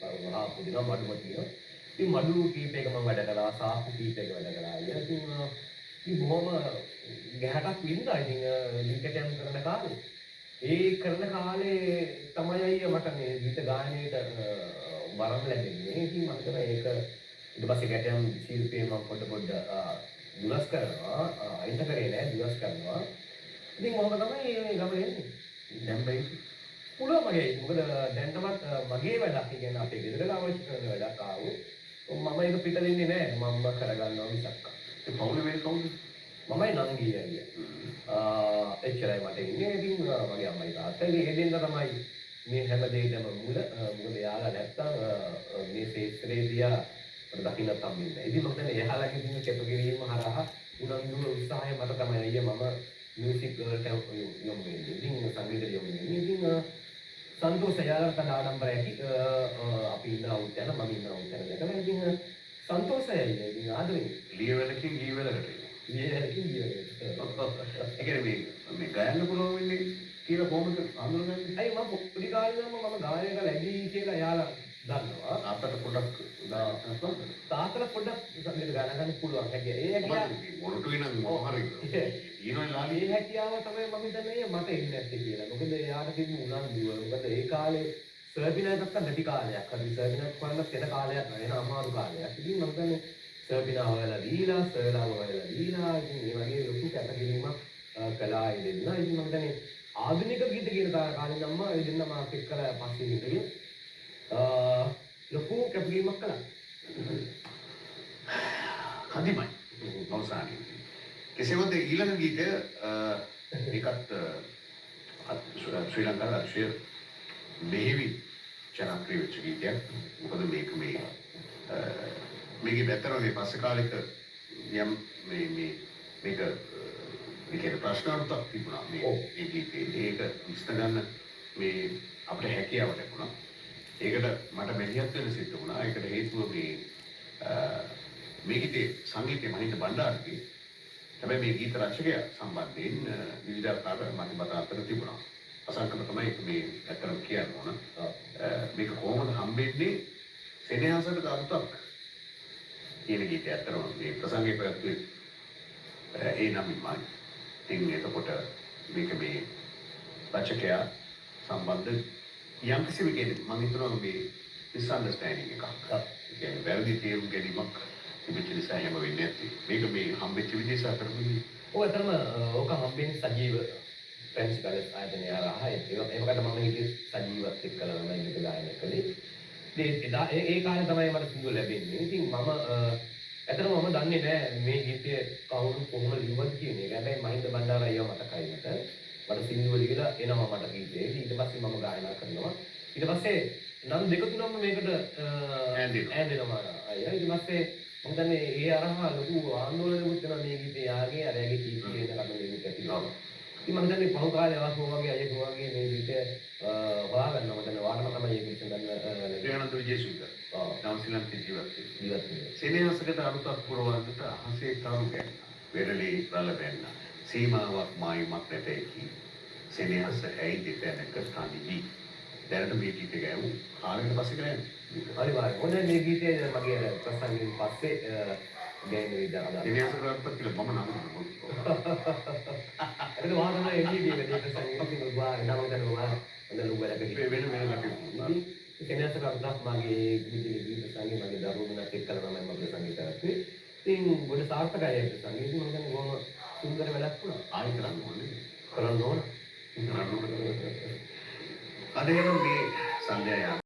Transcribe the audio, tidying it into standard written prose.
ආපු දින මඩුව තියෙනවා. ඉතින් මඩුව කීපයක මම වැඩ කළා, සාප්පු කීපයක වැඩ කළා. ඉතින් බොහොම ගැහැටක් වින්දා. ඉතින් ලින්කටයන් කරන කාලේ. ඒ කරන කාලේ තමයි අයියා මට මේ ගීත ගායනයට වරම් ලැබෙන්නේ. ඉතින් මම හිතනවා ඒක ඊට පස්සේ ගැටයන් ශිල්පේ මම පොඩ දුරස් කරනවා. අයින් කරේ නෑ දුරස් කරනවා. ඉතින් මොකද තමයි මේ ගමන එන්නේ. දැන් බයි පුළුවන් මගේ. මොකද දැන්ටමත් මගේ වැඩක් කියන්නේ අපේ ගෙදර අවශ්‍ය කරන වැඩක් ආවෝ. මම ඒක පිට දෙන්නේ නෑ. මම කරගන්නවා මිසක්. ඒ පවුලේ වෙන කවුද? මමයි නංගී අයියා. එච්චරයි මට ඉන්නේ. ඉතින් මගේ අම්මයි තාත්තයි ඒ දෙන්න තමයි මේ හැම දෙයකම මුල. මොකද යාලා නැත්තම් මේ ශේත්‍රයේ දිහා මට දකින්නත් හම්බෙන්නේ නැහැ. ඉතින් මම දැන් එයාලගේ දින කැපකිරීම හරහා උනන්දු උත්සාහය මට තමයි අයියා මම මියුසික් වලට යොමු වෙන්නේ. ඉතින් සංගීතයට යොමු වෙන්නේ. ඉතින් සන්තෝෂ යාලට ආඩම්බරයි ඇති. අපි ඉන්න අවුත්යන මම ඉන්න අවුත්යන දැකලා ඉතින් සන්තෝෂයි. ඉතින් ආදරේ ලියවලකින් ඊවලකට. ලියවලකින් ඊවලකට. ඒ කියන්නේ මේ ගයන්න පුළුවන් වෙන්නේ කියලා කොහොමද හඳුනගන්නේ? අයි මම පොඩි කාලේ ඉඳන්ම මම ගායනයක ලැබී කියලා යාලා දන්නවා. තාත්තට පොඩක් තාත්තට පොඩක් සංගීත ගාන ගන්න පුළුවන් හැකියි. ඒ හැකියාව මොනට වෙනද මොහරි. ඊනොයි ලාලි මේ හැකියාව තමයි මම හිතන්නේ මට එන්නේ නැත්තේ කියලා. මොකද එයාට තිබුණු උනන්දුව. මොකද ඒ කාලේ සර්බිනායකත් නැති කාලයක්. හරි සර්බිනායක් කරන්න තෙන කාලයක් නෑ. එන අමාරු කාලයක්. ඉතින් මම හිතන්නේ සර්බිනා හොයලා දීලා, සර්ලා හොයලා දීලා ඉතින් මේ වගේ ලොකු කැපකිරීමක් කළා ඒ දෙන්න. ඉතින් මම හිතන්නේ ආධුනික ගීත කියන කාලේ නම් ඒ දෙන්න මාත් එක්කලා පස්සේ ඉඳගෙන ලොකු කැපකිරීමක් කළා. කදිමයි. අවසානයේ. කෙසේවත් ඊළඟ ගීතය ඒකත් ශ්‍රී ලංකාවේ අක්ෂය මෙහෙවි ජනප්‍රිය වෙච්ච ගීතයක්. මොකද මේක මේකේ බැතර මේ පස්සේ කාලෙක යම් මේක ප්‍රශ්නාර්ථයක් තිබුණා මේ ගීතේ. ඒක විශ්ත ගන්න මේ අපිට හැකියාව ලැබුණා. ඒකට මට මෙහෙයත් වෙන සිද්ධ වුණා. ඒකට හේතුව මේ ගීතේ සංගීතයේ මහින්ද බණ්ඩාරගේ. හැබැයි මේ ගීත රචකයා සම්බන්ධයෙන් විවිධාකාර මතවාද අතර තිබුණා. අසංකම තමයි මේ ඇත්තම කියන්න ඕන. මේක කොහොමද හම්බෙන්නේ? සෙනෙහසට අරුතක් කියන ගීතය ඇත්තම මේ ප්‍රසංගයේ පැවැත්වුවේ ඒ නමින්මයි. ඉතින් එතකොට මේක මේ රචකයා සම්බන්ධ යම් කිසි කෙනෙක් මම හිතනවා මේ misunderstanding එකක්. ඒ කියන්නේ වැරදි තේරුම් ගැනීමක් තිබෙච්ච නිසා එහෙම වෙන්නේ නැති. මේක මේ හම්බෙච්ච විදිහ සතරමනේ. ඔය අතරම ඕක හම්බෙන්නේ සජීව ප්‍රින්සිපල් ආයතනය හරහා. ඒකට මම හිතේ සජීවත් එක්කලා මම ගීත ගායනා කළේ. ඒ කාලේ තමයි මට සින්දුව ලැබෙන්නේ. ඉතින් මම ඇත්තටම මම දන්නේ නැහැ මේ ගීතය කවුරු කොහොම ලිව්වද කියන එක. හැබැයි මහින්ද බණ්ඩාර අයියා මතකයි මට. මට සින්දුව ලියලා එනවා මට ගීතේ. ඊට පස්සේ මම ගායනා කරනවා. ඊට පස්සේ නම් දෙක තුනක්ම මේකට ඇඳෙනවා අයියා. ඊට පස්සේ මම දන්නේ ඒ අරහා ලොකු ආందోලනයක් වෙනවා මේ ගීතේ යාගේ අරයාගේ කීපී වෙන කඩන මේක ඇතිවෙනවා. ඉතින් මම දන්නේ පහු කාලේ ආවෝ වගේ අයියා වගේ මේ ගීතය හොයාගන්න මම දන්නේ වාටම තමයි ඒක ඉස්සෙල්ලා ප්‍රියානන්ද විජේසුන්ද. නවසීලන්ත ජීවත් වෙන්නේ. සෙනෙහසකට අරුතක් පුරවන්නට අහසේ තරු ගැන්න. වෙරළේ රළ වැන්න. සීමාවක් මායිමක් නැතේකි. සෙනෙහස ඇයි දෙතැනක තනිවි. දැනට මේ ගීතය ගැවුම් කාලෙකට පස්සේ කරන්නේ. අනිවාර්යයෙන්. ඔන්න මේ ගීතය මගේ ප්‍රසංගයෙන් පස්සේ ගෑනු විදිහට සෙනෙහසකට අරුතක් කියලා මම නම් ඒක වාදන එළිය කියන දේ ප්‍රසංගයෙන් ගුවා නම දන්නවා. අද ලුගලක වෙන ලකේ. සෙනෙහසකට අරුතක් මගේ විදිහේ ගීත සංගීත මගේ දරුවන්ට එක්කලා තමයි මම ප්‍රසංගය කරන්නේ. ඉතින් ගොඩ සාර්ථකයි ඒක සංගීත මම කියන්නේ බොහොම සුන්දර වැඩක් වුණා. ආයෙ කරන්න ඕනේ. කරන්න ඕන. අද එනම් මේ සන්ධ්‍යාව